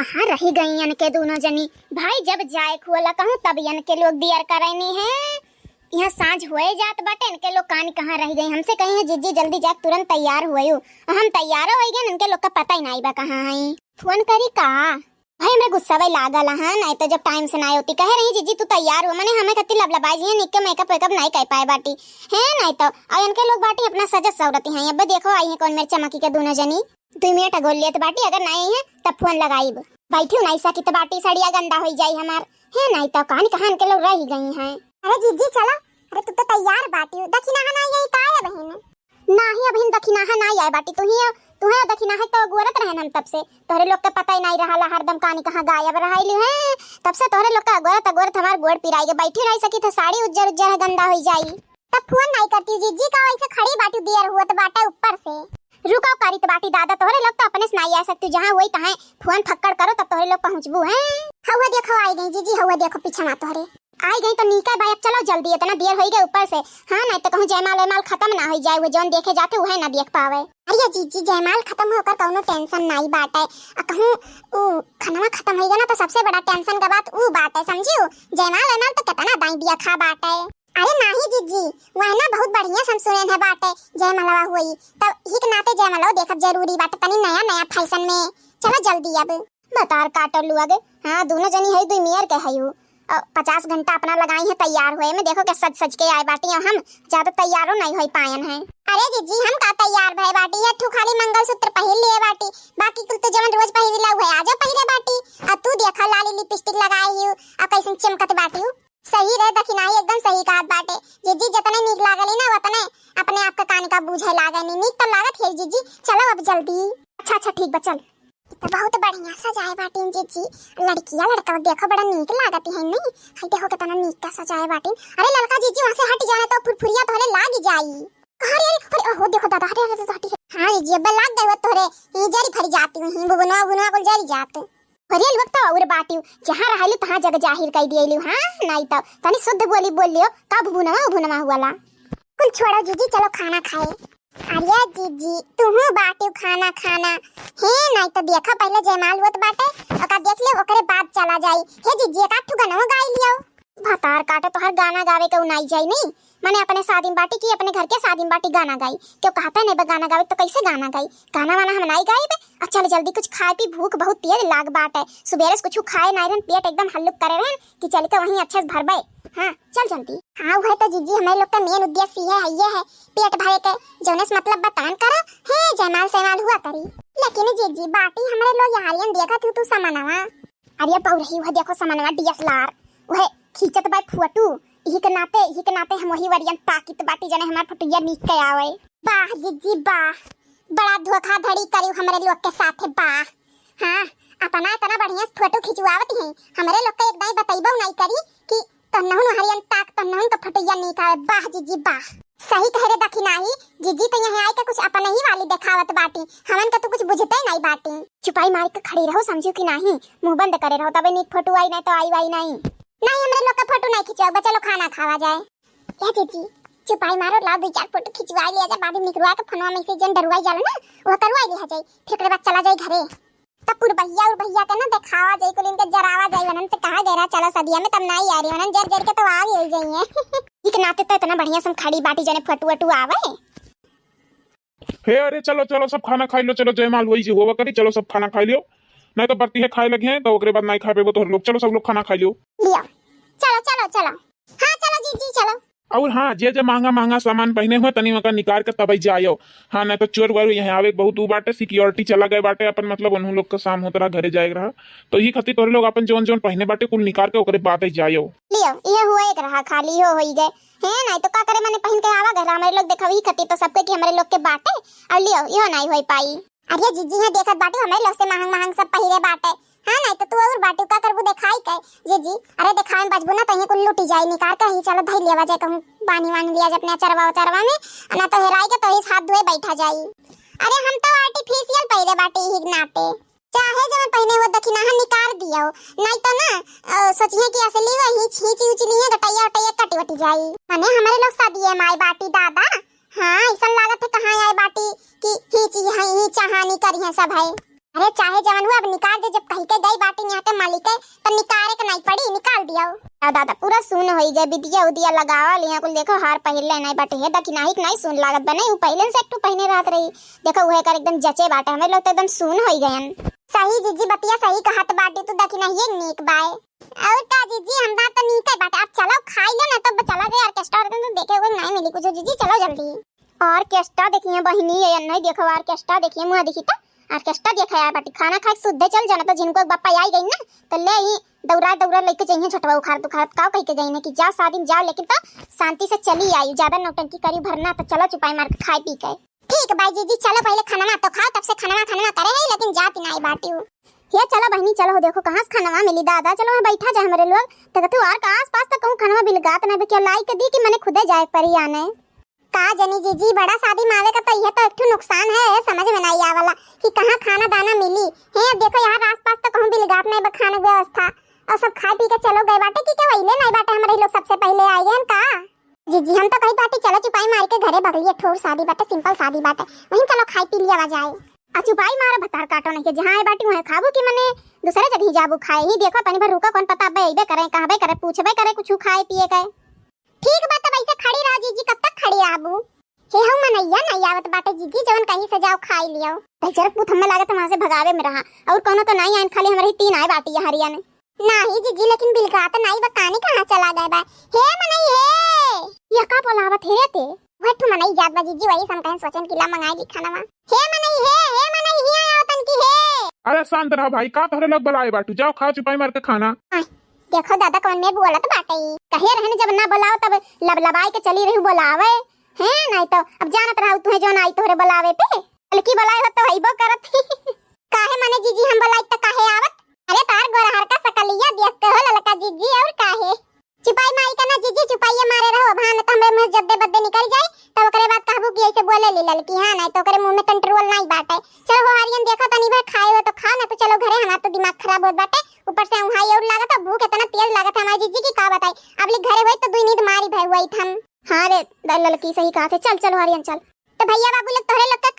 कहाँ रही गई यन के दोनों जनी। भाई जब जाए खुला कहूँ तब यन के लोग दियर करनी है। यहाँ सांझ हुए जात बाटे, इनके लोग कान कहाँ रह गई। हमसे कही है जीजी जल्दी जा तुरंत तैयार हुए हम तैयार हो गए, इनके लोग का पता ही नहीं बा कहाँ है। फोन करी का भाई मैं गुस्सा भाई लागल है, नहीं तो जब टाइम से नहीं होती कहे रही जीजी तू तैयार हो, मैंने हमें कत्ती लबलबाजी है निक मेकअप वेकअप नहीं कर पाए बाटी है। नहीं तो और इनके लोग बाटी अपना सजत सवरती हैं। अब देखो आई है कौन मेरे चमकी के दोनों जनी 2 मिनट अगोल लियत बाटी, अगर नहीं है तब फोन लगाई बैठी नहीं सकी तो बाटी सड़िया गंदा हो जाई हमार है। नहीं तो कान कहां के लोग रह गई हैं। अरे जीजी चलो, अरे तू तो तैयार बाटी दक्षिणा ना यही का है बहन नाही अबहिन दक्षिणा ना आए बाटी तू है दक्षिणा है तो गोरत रहन हम तब से तोहरे लोग के पता ही नहीं रहा हरदम कानी कहां गायब रहाइली है। तब से तोहरे लोग का गोरत हमार गोड़ पिराई के बैठी नहीं सकी तो साड़ी उज्जर गंदा हो जाई। तब फोन नहीं करती जीजी का वैसे खड़ी बाटी दियर हुआ तो बाटा ऊपर से रुकाओ करी तो बाटी दादा तोहरे लोग तो अपने से नहीं आ सकती, जहां वही तहां फोन फक्कड़ करो तब तोहरे लोग पहुंचबू हैं। हवा देखो आई गई जीजी, हवा देखो पीछे ना तोहरे आई गई तो नीका भाई अब चलो जल्दी, इतना देर हो गई ऊपर से। हाँ नहीं तो कहूं जयमाल खत्म ना हो जाए, वो जौन देखे जाते वह ना देख पावे। अरे जीजी जयमाल खत्म होकर कौनो टेंशन नहीं बाटे, कहूं खाना खत्म हो गया ना तो सबसे बड़ा टेंशन का बात बात है समझियो। जयमाल तो कितना दाई दिया खा बाटे। अरे नहीं जीजी वह ना बहुत बढ़िया हम सुने है बाटे जयमालवा हुई तब हिक नाते जयमालवा देखब जरूरी बाटे तनी नया फैशन में। चलो जल्दी अब बतार काटल लुआ गे। हाँ दोनों जनी है 2 मियर के है 50 घंटा अपना लगाई है तैयार हुए में, देखो के सज के आए बाटी हम ज्यादा तैयारो नहीं हो पायन है। अरे जीजी हम का तैयार भय बाटी है, तू खाली मंगलसूत्र पहन लिए बाटी, बाकी कुल तो जवन रोज पहिरला हुए आजा पहिरे बाटी। अब तू देखा लाली लिपस्टिक लगाई हूं अब कैसन चमकत बाटी सही रहे दक्षिणाई एकदम सही बात बाटे। जीजी जितने नीक लागली ना उतने अपने आप का कान का बूझे लागे नहीं नीक तो लागत है जीजी। चलो अब जल्दी। अच्छा ठीक बचल तो बहुत बढ़िया सजाए बाटी जीजी, लड़कियां लड़का देखो बड़ा नीक लागत है नहीं हाय देखो कितना नीक का सजाए बाटी। अरे लड़का जीजी वहां से हट जाने तो फुरफुरिया तोरे लाग जाई। अरे ओहो देखो दादा अरे हटी। हां जीजी अब लाग गए तोरे जरी फरी जाती हूं बुनवा को जरी जात हरियल वक्त और बाटी जहां रहली तहां जगह जाहिर कर दियली। हां नहीं तो तनी शुद्ध बोल लियो का भुनवा हुआला कुल छोड़ो जीजी चलो खाना खाए। अरे जीजी तुहू बाटी खाना है नहीं तो देखो पहले जयमाल होत बाटे ओका देख ले ओकरे बाद चला जाई। हे जीजी एक आठ गाना गाई लियो भतार काटे तो हर गाना गावे के उनाई जाई नहीं मैंने अपने शादी बाटी की अपने घर के शादी बाटी गाना गाई क्यों कहता नहीं गाना गावे तो कैसे गाना गाई गाना वाना हम नहीं गाई बे। अच्छा जल्दी कुछ खाए पी भूख बहुत तेज लाग बाट है, सुबह से कुछ खाए नहीं रहन पेट एकदम हल्लुक करे रहन कि चल के वहीं अच्छे से भरबे। हाँ चल जल्दी। हाँ वह तो जीजी हमारे लोग का मेन उद्देश्य ये है पेट भरे के जोनस मतलब बतान करा है जयमाल सयमाल हुआ करी। लेकिन जीजी बाटी हमारे लोग यारियन देखा तू सामानवा अरे पौरही वह देखो सामानवा डीएसएलआर वह खींचत बाय फोटो ही के नाते हम वही वरियन ताकित बाटी जने हमार फोटोया नीक के आवे। वाह जीजी वाह बड़ा धोखाधड़ी करी हमारे लोग के साथ वाह। हाँ अपना इतना बढ़िया फोटो खिंचवावत है हमारे लोग का एक दाई बताइबो नहीं करी कि तन्नहुन हरियन ताक तन्नहुन का फोटोया नीक आवे। वाह जीजी वाह सही कह रे दक्षिणाई जीजी तो यहाँ आए के कुछ अपन ही वाली दिखावत बाटी हमन का तो कुछ बुझते नहीं बाटी। चुपाई मार के खड़ी रहो समझो कि नहीं मुंह बंद करे रहो तबे नीक फोटो आई नहीं तो आई वाई नहीं हमारे लोग का फोटो नहीं खिंचवा चलो खाना खावा जाए। क्या जीजी चुपाई मारो ला 2-4 फोटो खिंचवा लिया जाए बाद में निकलवा के फोनवा में से जन डरवाई जाला ना वो करवाई लिया जाए फिर के बाद चला जाए घरे तब पूर भैया और भैया के ना दिखावा जाए को इनके जरावा जाए वनन से कहा गया चलो सदिया में तब नहीं आ रही वनन जर के तो आ ही जाइए ठीक नाते तो इतना बढ़िया सम खड़ी बाटी जने फोटो आवे हे। अरे चलो सब खाना खाई लो, चलो जयमाल वही जी होगा करी, चलो सब खाना खा लियो नहीं तो बर्ती है खाए लगे हैं तो ओकरे बाद नहीं खा पेबो तो लोग। चलो सब लोग खाना खा लियो चलो। हाँ चलो जीजी चलो। और हाँ जे महंगा सामान पहने हुए तनी मका निकाल के तब जाओ। हाँ नहीं तो चोर वार यहाँ आवे बहुत बाटे सिक्योरिटी चला गए बाटे अपन मतलब उन्हों लोग का शाम होता रहा घरे जाए रहा तो ही खातिर तोरे लोग अपन जोन पहने बाटे कुल निकाल के ओकरे बाद जाओ लियो ये हुआ एक रहा खाली हो गए है नहीं तो का करे मैंने पहन के आवा घर हमारे लोग देखा ही खातिर तो सबके कि हमारे लोग के बाटे और लियो यो नहीं हो पाई। अरे जीजी हां देखत बाटे हमारे लोग से महंग सब पहिरे बाटे। हाँ नहीं तो तू और बाटू का करबू दिखाई के जीजी अरे दिखाई में बजबू ना तहीं कुल लुटी जाई निकाल के ही चलो धई लेवा जाए कहूं पानी वानी लिया अपने चरवा में ना तो हेराई के तो ही हाथ धोए बैठा जाई। अरे हम तो आर्टिफिशियल पहिरे बाटे ही नाते चाहे जब पहने वो दक्षिणा निकाल दियो नहीं तो ना सोचिए कि असली वही छींची उचली है गटैया कटी वटी जाई। माने हमारे लोग शादी है माई बाटी दादा। हाँ ऐसा लागत है कहां आए बाटी कि ही चीज है ही चाहानी करी है सब है। अरे चाहे जवन हुआ अब निकाल दे, जब कहीं के गई बाटी यहाँ के मालिक है तो निकाले के नहीं पड़ी, निकाल दिया दादा पूरा सुन होई गए, बिटिया उदिया लगावल यहाँ कुल देखो हार पहले नहीं बाटे है दकी नहीं सुन लागत बने उ पहले से एक पहने रात रही देखो वह कर एकदम जचे बाटे, हमें लोग तो एकदम सुन होई गयन। सही जीजी बतिया सही कहत बाटी तू दकी नहीं ये नीक बाय और का जीजी हम बात तो नीक है बाटे, आप चलो खाई लो ना तब चला जाए ऑर्केस्ट्रा तो देखे हुए नहीं मिली कुछ जीजी, चलो जल्दी ऑर्केस्ट्रा देखिए बहिनी है नहीं देखो ऑर्केस्ट्रा देखिए मुँह दिखी था ऑर्केस्ट्रा देखा यार बाटी, खाना खा शुद्ध चल जाना तो जिनको बापा आई गई ना तो ले ही दौरा लेके चाहिए छोटवा उखाड़ दुखाड़ का कह के गई ना कि जाओ शादी में जाओ लेकिन तो शांति से चली आई, ज्यादा नौटंकी करी भरना तो चलो चुपाई मार के खाए पी के। ठीक बाई जीजी चलो पहले खाना तो खाओ तब से खाना करे है लेकिन जाती नहीं बाटी हूँ ये चलो बहनी चलो देखो कहाँ से खाना मिली दादा, चलो मैं बैठा जाए हमारे लोग तो कहते और आस पास तक कहूँ खाना बिलगात नहीं क्या लाई के दी कि मैंने खुदे जाए परी आने का जनी जीजी बड़ा शादी मावे का तो यह तो एक नुकसान है समझ में नहीं आवाला कि कहाँ खाना दाना मिली है। देखो यार आस पास तो कहूँ बिलगात नहीं बखाने व्यवस्था और सब खा पी के चलो गए बाटे कि वहीले नहीं बाटे हमारे लोग सबसे पहले आए हैं का जीजी हम तो कहीं बाटे चलो चुपाई मार के घरे बगलिए ठोर शादी बाटे सिंपल शादी बाटे वहीं चलो खाई पी लिया जाए चुपाई मारो भतार काटो नहीं के जहाँ आए बाटी वहाँ खाबो कि मैंने दूसरे जगह जाबू खाए ही देखो पानी भर रुका कौन पता बेबे करे कहबे करे पूछबे करे कुछ खाए पिए के। ठीक बात है वैसे खड़ी रहो जीजी कब तक खड़ी रहबू हे हम मनैया नहीं आवत बाटे जीजी जवन कहीं से जाओ खाई लियो बेचारा पूत हमें लागत वहां से भगावे में रहा और कोनो तो नहीं आइन खाली हमारे 3 आए बाटी हरिया ने नहीं जीजी लेकिन बिलगात नहीं बकाने कहां चला गए बा हे मनई हे ये का बोलावत हे ते वह तू मनई जात बा जीजी वही सम कहीं सोचन किला मंगाई ली खाना वा हे मनई ही आवतन की हे। अरे शांत रहो भाई का तोहरे लोग बुलाए बाटू जाओ खाओ चुपाई मार के खाना। देखो दादा कौन में बोलत बाटे कहे रहने जब ना बुलाओ तब लबलबाई के चली रही बुलावे हैं नहीं तो अब जानत रहू तुहे जो आई तोहरे बुलावे पे लड़की बुलाए हो तो हईबो करत काहे माने जीजी हम बुलाई त काहे आवत अरे तार गोरहर का सकलिया देख के हो ललका जीजी और काहे चुपाई माई का ना जीजी चुपाई मारे रहो भान तो हमरे मुंह जब्दे बद्दे निकल जाए तब ओकरे बाद कहबू कि ऐसे बोले ली लड़की हां नहीं तो ओकरे मुंह में कंट्रोल नहीं बाटे। चलो हो हरियन देखो तनी भर खाए हो तो खा ना तो चलो घरे हमारा तो दिमाग खराब होत बाटे ऊपर से उहाई और लागत भूख इतना तेज लागत है हमारी जीजी की का बताई अब ले घरे होई तो दुई नींद मारी भई हुई थम। हां रे लड़की सही कहा थे चल चलो हरियन चल तो भैया बाबू लोग तोहरे लोग का